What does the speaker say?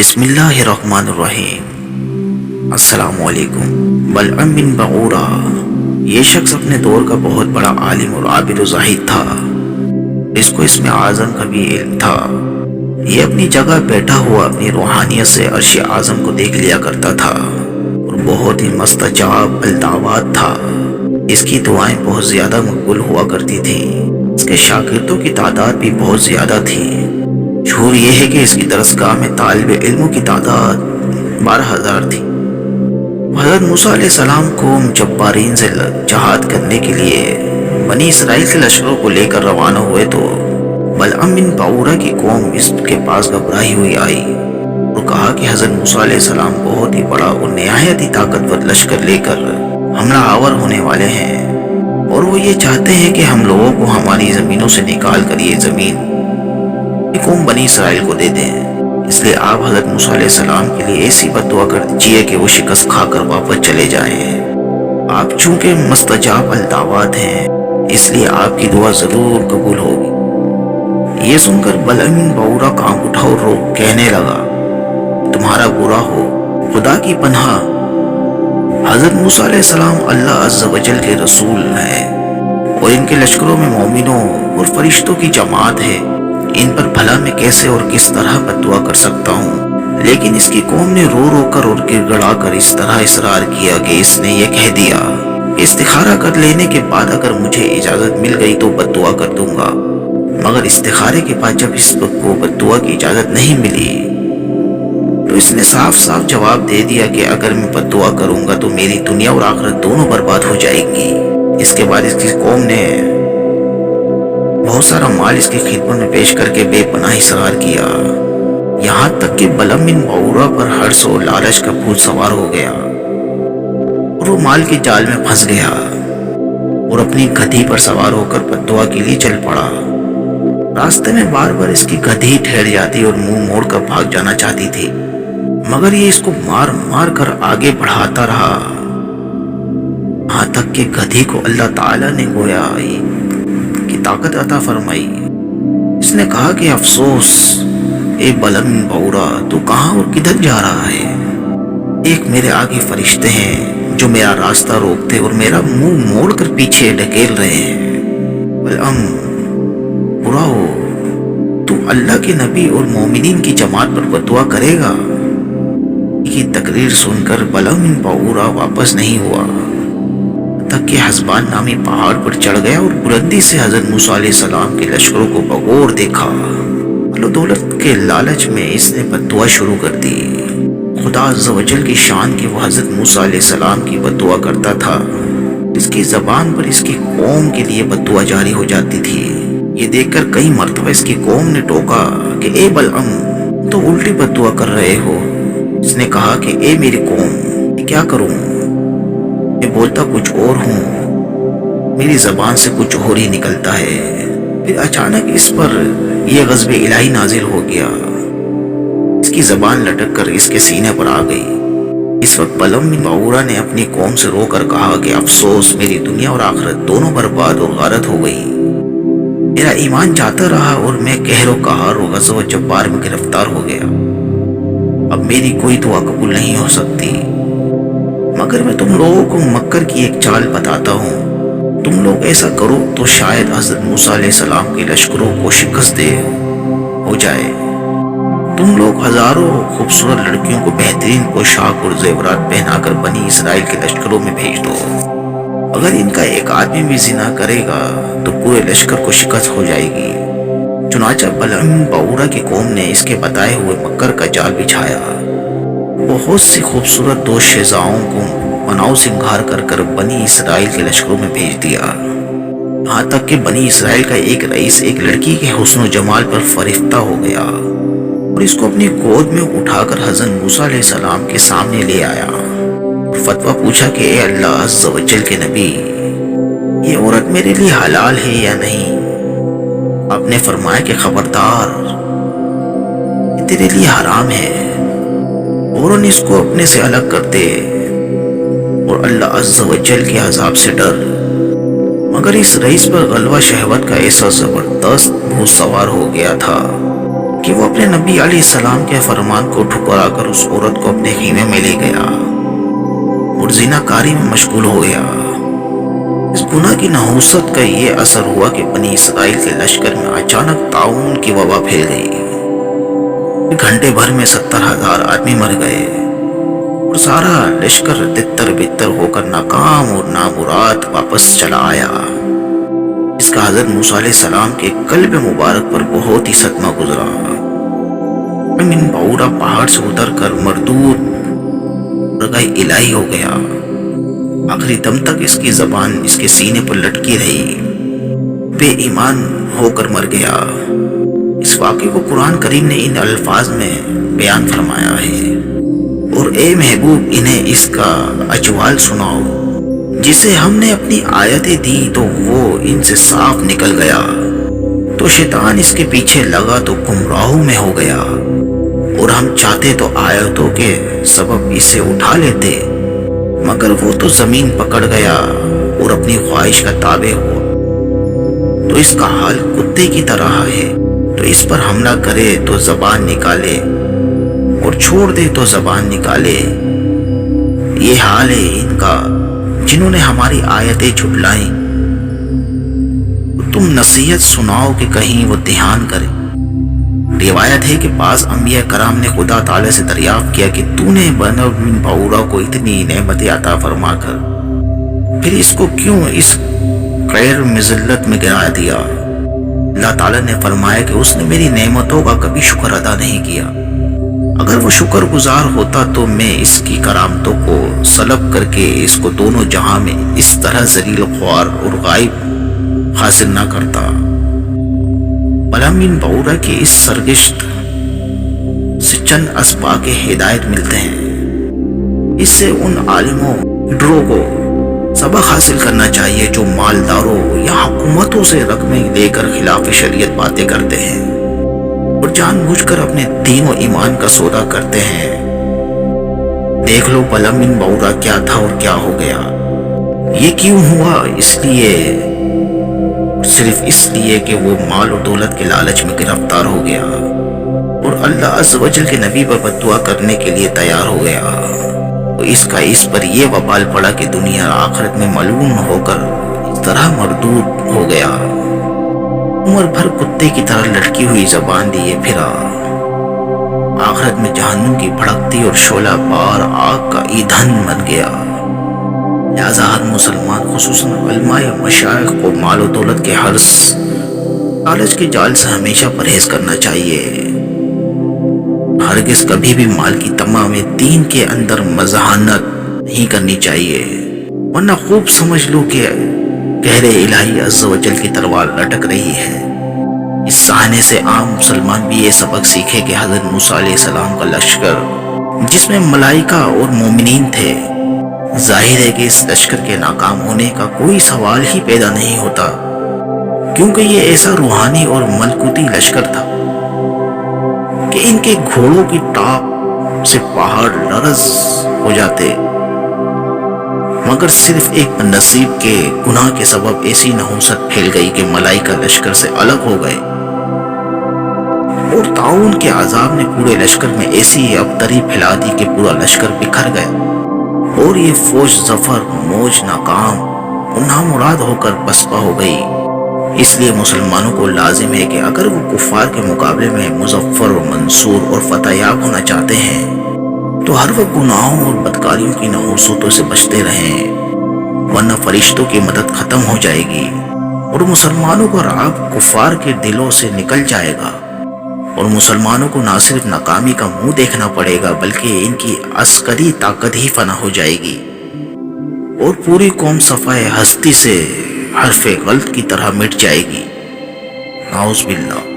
بسم اللہ الرحمن الرحیم۔ السلام علیکم۔ بلعم بن بعورہ یہ شخص اپنے دور کا بہت بڑا عالم اور عابد و زاہد تھا۔ اس کو اسم اعظم کا بھی علم تھا۔ یہ اپنی جگہ بیٹھا ہوا اپنی روحانیت سے عرش اعظم کو دیکھ لیا کرتا تھا اور بہت ہی مستجاب الدعوات تھا۔ اس کی دعائیں بہت زیادہ مقبول ہوا کرتی تھیں۔ اس کے شاگردوں کی تعداد بھی بہت زیادہ تھی۔ جھور یہ ہے کہ اس کی درسگاہ میں طالب علموں کی تعداد 12,000 تھی۔ حضرت موسیٰ علیہ السلام قوم جبارین سے جہاد کرنے کے لیے بنی اسرائیل کے لشکروں کو لے کر روانہ ہوئے تو بلعم بن بعورہ کی قوم اس کے پاس گھبرائی ہوئی آئی اور کہا کہ حضرت موسیٰ علیہ السلام بہت ہی بڑا اور نہایت ہی طاقتور لشکر لے کر حملہ آور ہونے والے ہیں اور وہ یہ چاہتے ہیں کہ ہم لوگوں کو ہماری زمینوں سے نکال کر یہ زمین قوم بنی اسرائیل کو دے دیں۔ اس لیے آپ حضرت موسیٰ علیہ السلام کے لیے ایسی بد دعا کر دیجیے کہ وہ شکست کھا کر واپس چلے جائیں۔ آپ چونکہ مستجاب الدعوات ہیں اس لیے آپ کی دعا ضرور قبول ہوگی۔ یہ سن کر بلعم بن بعورہ کانپ اٹھا اور رو کہنے لگا، تمہارا برا ہو، خدا کی پناہ، حضرت موسیٰ علیہ السلام اللہ عز و جل کے رسول ہیں اور ان کے لشکروں میں مومنوں اور فرشتوں کی جماعت ہے۔ ان پر بھلا میں کیسے اور کس طرح بد دعا کر سکتا ہوں؟ لیکن اس کی قوم نے رو رو کر اور گر گڑا کر اس طرح اصرار کیا کہ اس نے یہ کہہ دیا کہ استخارہ کر لینے کے بعد اگر مجھے اجازت مل گئی تو بد دعا کر دوں گا، مگر استخارے کے بعد جب اس وقت کو بد دعا کی اجازت نہیں ملی تو اس نے صاف صاف جواب دے دیا کہ اگر میں بد دعا کروں گا تو میری دنیا اور آخرت دونوں برباد ہو جائے گی۔ اس کے بعد اس کی قوم نے بہت سارا مال اس کی خدمت میں پیش کر کے بے پناہ اصرار کیا، یہاں تک کہ بلعم بن بعورہ پر حرص و لالچ کا بھوت سوار ہو گیا اور وہ مال کے جال میں پھنس گیا اور اپنی گدھی پر سوار ہو کر بد دعا کے لیے چل پڑا۔ راستے میں بار بار اس کی گدھی ٹھہر جاتی اور منہ موڑ کر بھاگ جانا چاہتی تھی، مگر یہ اس کو مار مار کر آگے بڑھاتا رہا، یہاں تک کہ گدھی کو اللہ تعالیٰ نے گویا کی طاقت عطا فرمائی۔ اس نے کہا کہ افسوس اے بلعم بن بعورہ، تو کہاں اور کدھر جا رہا ہے؟ ایک میرے آگے فرشتے ہیں جو میرا راستہ روکتے اور میرا منہ موڑ کر پیچھے ڈھکیل رہے ہیں۔ بلعم، برا ہو، تو اللہ کے نبی اور مومنین کی جماعت پر بد دعا کرے گا؟ یہ تقریر سن کر بلعم بن بعورہ واپس نہیں ہوا تک کہ حسبان نامی پہاڑ پر چڑھ گیا اور بلندی سے حضرت موسیٰ علیہ السلام کے لشکروں کو بغور دیکھا۔ مال و دولت کے لالچ میں اس نے بد دعا شروع کر دی۔ خدا عز و جل کی شان کہ وہ حضرت موسیٰ علیہ السلام کی بد دعا کرتا تھا، اس کی زبان پر اس کی قوم کے لیے بد دعا جاری ہو جاتی تھی۔ یہ دیکھ کر کئی مرتبہ اس کی قوم نے ٹوکا کہ اے بلعم، تو الٹی بد دعا کر رہے ہو۔ اس نے کہا کہ اے میری قوم، میں کیا کروں؟ میں بولتا کچھ اور ہوں، میری زبان سے کچھ اور ہی نکلتا ہے۔ پھر اچانک اس پر یہ غضب الہی نازل ہو گیا، اس کی زبان لٹک کر اس کے سینے پر آ گئی۔ اس وقت بلعم بن بعورہ نے اپنی قوم سے رو کر کہا کہ افسوس، میری دنیا اور آخرت دونوں برباد اور غارت ہو گئی۔ میرا ایمان جاتا رہا اور میں قہر و قہار و غضب و جبار میں گرفتار ہو گیا۔ اب میری کوئی دعا قبول نہیں ہو سکتی، مگر میں تم لوگوں کو مکر کی ایک چال بتاتا ہوں۔ تم لوگ ایسا کرو تو شاید حضرت موسیٰ علیہ السلام کے لشکروں کو شکست دے ہو جائے۔ تم لوگ ہزاروں خوبصورت لڑکیوں کو بہترین پوشاک اور زیورات پہنا کر بنی اسرائیل کے لشکروں میں بھیج دو۔ اگر ان کا ایک آدمی بھی زنا کرے گا تو پورے لشکر کو شکست ہو جائے گی۔ چنانچہ بلعم بن بعورہ کی قوم نے اس کے بتائے ہوئے مکر کا جال بچھایا، بہت سی خوبصورت دو شیزاؤں کو بناؤ سنگھار کر کر بنی اسرائیل کے لشکروں میں بھیج دیا، یہاں تک کہ بنی اسرائیل کا ایک رئیس ایک لڑکی کے حسن و جمال پر فریفتہ ہو گیا اور اس کو اپنی گود میں اٹھا کر حضرت موسیٰ علیہ السلام کے سامنے لے آیا اور فتویٰ پوچھا کہ اے اللہ عز و جل کے نبی، یہ عورت میرے لیے حلال ہے یا نہیں؟ آپ نے فرمایا کہ خبردار، یہ تیرے لیے حرام ہے۔ اور ان اس کو اپنے سے الگ کر دے اور اللہ عز و جل کے عذاب سے ڈر۔ مگر اس رئیس پر غلبہ شہوت کا ایسا زبردست بھوت سوار ہو گیا تھا کہ کہ وہ اپنے نبی علیہ السلام کے فرمان کو ٹھکرا کر اس عورت کو اپنے خیمے میں لے گیا اور زنا کاری میں مشغول ہو گیا۔ اس گناہ کی نحوست کا یہ اثر ہوا کہ بنی اسرائیل کے لشکر میں اچانک طاعون کی وبا پھیل گئی۔ گھنٹے بھر میں 70,000 آدمی مر گئے اور سارا لشکر تتر بتر ہو کر ناکام اور نامراد واپس چلا آیا۔ اس کا حضرت موسیٰ علیہ السلام کے قلب مبارک پر بہت ہی صدمہ گزرا۔ من بعورہ پہاڑ سے اتر کر مردود رگائے الہی ہو گیا۔ آخری دم تک اس کی زبان اس کے سینے پر لٹکی رہی، بے ایمان ہو کر مر گیا۔ اس واقعے کو قرآن کریم نے ان الفاظ میں بیان فرمایا ہے، اور اے محبوب انہیں اس کا اجوال سناؤ۔ جسے ہم نے اپنی آیتیں دی تو وہ ان سے صاف نکل گیا، تو شیطان اس کے پیچھے لگا تو گمراہوں میں ہو گیا، اور ہم چاہتے تو آیتوں کے سبب اسے اٹھا لیتے، مگر وہ تو زمین پکڑ گیا اور اپنی خواہش کا تابع ہوا۔ تو اس کا حال کتے کی طرح ہے، تو اس پر حملہ کرے تو زبان نکالے اور چھوڑ دے تو زبان نکالے۔ یہ حال ہے ان کا جنہوں نے ہماری آیتیں جھٹلائیں۔ تم نصیحت سناؤ کہ کہیں وہ دھیان کرے۔ روایت ہے کہ بعض انبیاء کرام نے خدا تعالی سے دریافت کیا کہ تو نے بنو من بعورہ کو اتنی نعمتیں عطا فرما کر پھر اس کو کیوں اس غیر مذلت میں گرا دیا؟ اللہ تعالی نے فرمایا کہ اس نے میری نعمتوں کا کبھی شکر ادا نہیں کیا۔ اگر وہ شکر گزار ہوتا تو میں اس کی کرامتوں کو سلب کر کے اس کو دونوں جہاں میں اس طرح ذلیل خوار اور غائب حاصل نہ کرتا۔ من بعورہ کی اس سرگشت سے چند اسباق ہدایت ملتے ہیں۔ اس سے ان عالموں ڈرو کو سبق حاصل کرنا چاہیے جو مالداروں یا حکومتوں سے رقمیں لے کر خلاف شریعت باتیں کرتے ہیں اور جان بوجھ کر اپنے دین و ایمان کا سودا کرتے ہیں۔ دیکھ لو من بعورہ کیا تھا اور کیا ہو گیا۔ یہ کیوں ہوا؟ صرف اس لیے کہ وہ مال اور دولت کے لالچ میں گرفتار ہو گیا اور اللہ عز و جل کے نبی پر بددعا کرنے کے لیے تیار ہو گیا، تو اس پر یہ وبال پڑا کہ دنیا اور آخرت میں ملعون ہو کر اس طرح مردود ہو گیا۔ عمر بھر کتے کی طرح لٹکی ہوئی زبان لیے پھرا، آخرت میں جہنم کی بھڑکتی اور شعلہ بار آگ کا ایندھن بن گیا۔ لہذا ہر مسلمان خصوصاً علماء یا مشائخ کو مال و دولت کے حرص لالچ کے جال سے ہمیشہ پرہیز کرنا چاہیے۔ ہرگز کبھی بھی مال کی طمع میں دین کے اندر مذاہنت نہیں کرنی چاہیے، ورنہ خوب سمجھ لو کہ قہر الہی عز و جل کی تلوار لٹک رہی ہے۔ اس صحنے سے عام مسلمان بھی یہ سبق سیکھے کہ حضرت موسیٰ علیہ السلام کا لشکر جس میں ملائکہ اور مومنین تھے، ظاہر ہے کہ اس لشکر کے ناکام ہونے کا کوئی سوال ہی پیدا نہیں ہوتا، کیونکہ یہ ایسا روحانی اور ملکوتی لشکر تھا کہ ان کے گھوڑوں کی ٹاپ سے پہاڑ لرز ہو جاتے، مگر صرف ایک نصیب کے گناہ کے سبب ایسی نحوست پھیل گئی کہ ملائکہ لشکر سے الگ ہو گئے، اور طاعون کے عذاب نے پورے لشکر میں ایسی ابتری پھیلا دی کہ پورا لشکر بکھر گیا، اور یہ فوج ظفر موج ناکام اور نامراد ہو کر پسپا ہو گئی۔ اس لیے مسلمانوں کو لازم ہے کہ اگر وہ کفار کے مقابلے میں مظفر و منصور اور فتح یاب ہونا چاہتے ہیں تو ہر وقت گناہوں اور بدکاریوں کی نحوستوں سے بچتے رہیں، ورنہ فرشتوں کی مدد ختم ہو جائے گی اور مسلمانوں کا رعب کفار کے دلوں سے نکل جائے گا، اور مسلمانوں کو نہ صرف ناکامی کا منہ دیکھنا پڑے گا بلکہ ان کی عسکری طاقت ہی فنا ہو جائے گی، اور پوری قوم صفحہ ہستی سے حرف غلط کی طرح مٹ جائے گی۔ نعوذ باللہ۔